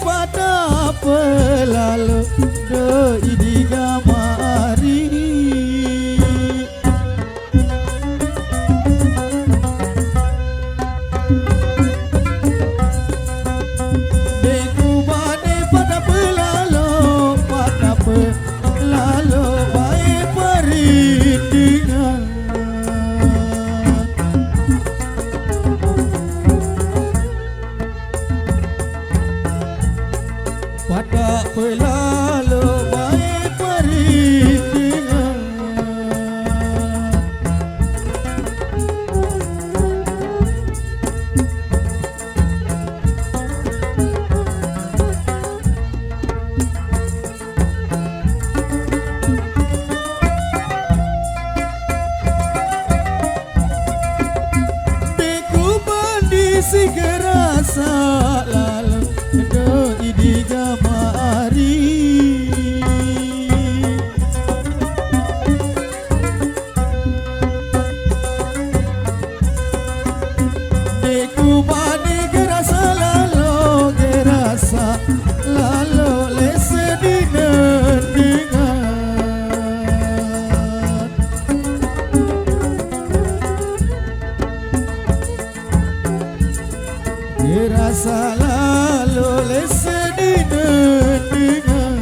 pada pelalu do idigamari deku bane pada pelalu baik perindingan pada pelalu baik perindingan deku bandi segera lalu do idigamari deku bani gerasa lalu lese dinendingan gerasa lalu lese dinendingan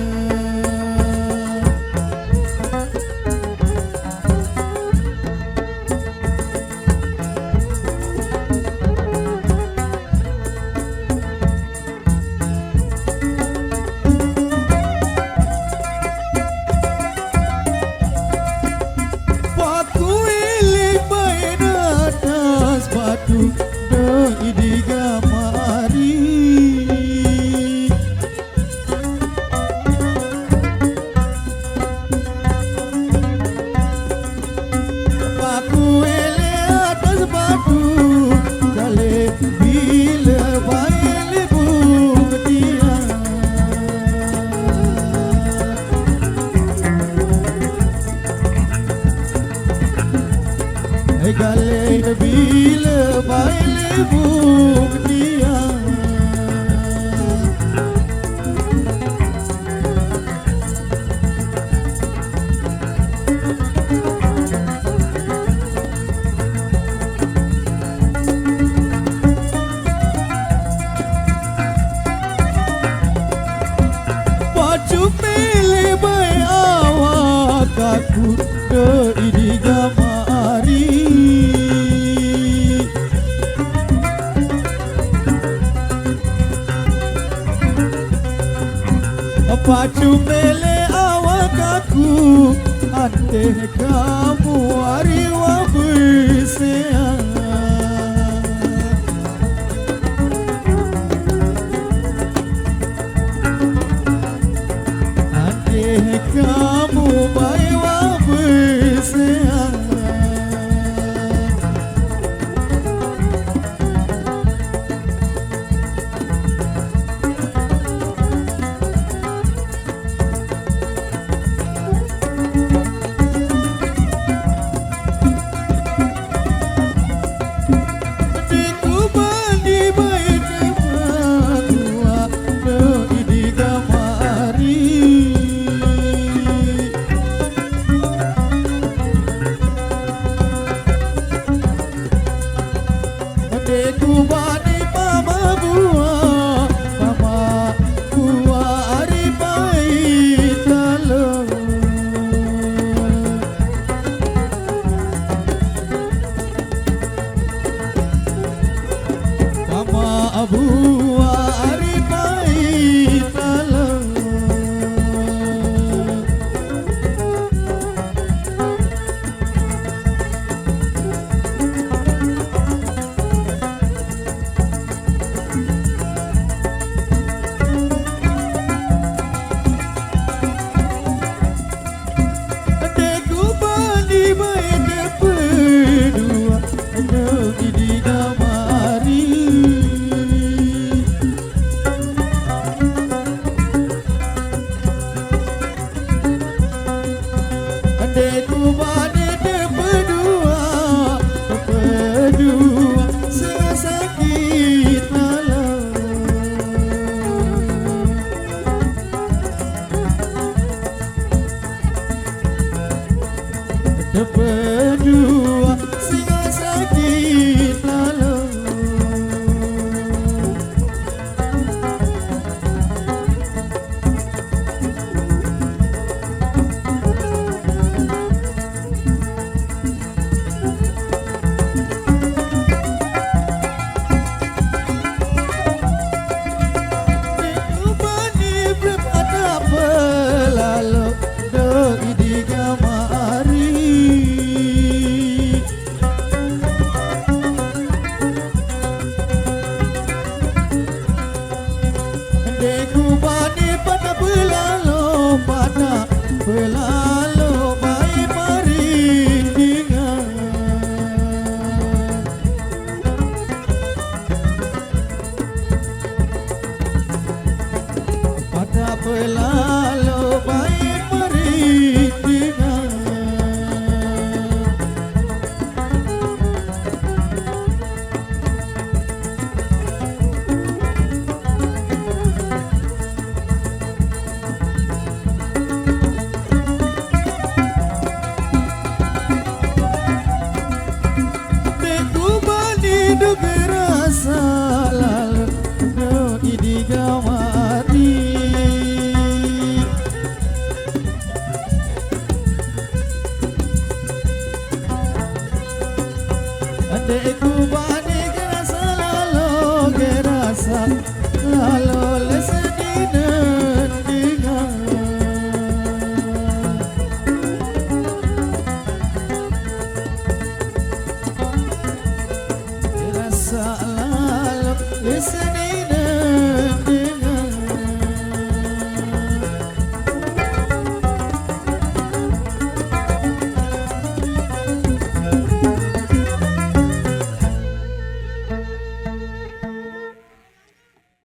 batu ilik main atas batu do idigamari aku ele atas batu kale bila baik lebung dia kale bila baik lebung dia baju pilih baik awak aku do idigamari baju pilih awak aku ante kamu hari wabisian kamu baik wabisian deku bandi baik kepada do idigamari deku bani mama buah hari baik lalu mama buah hari baik lalu deku bani baik berdua do idigamari lalu baik perintingan. Pada pelalu baik perintingan. Teku bani duke rasa lalu no idigamati. Adekku bani gerasa lalu gerasa lalu lesedi nendingan. Gerasa lalu lesedi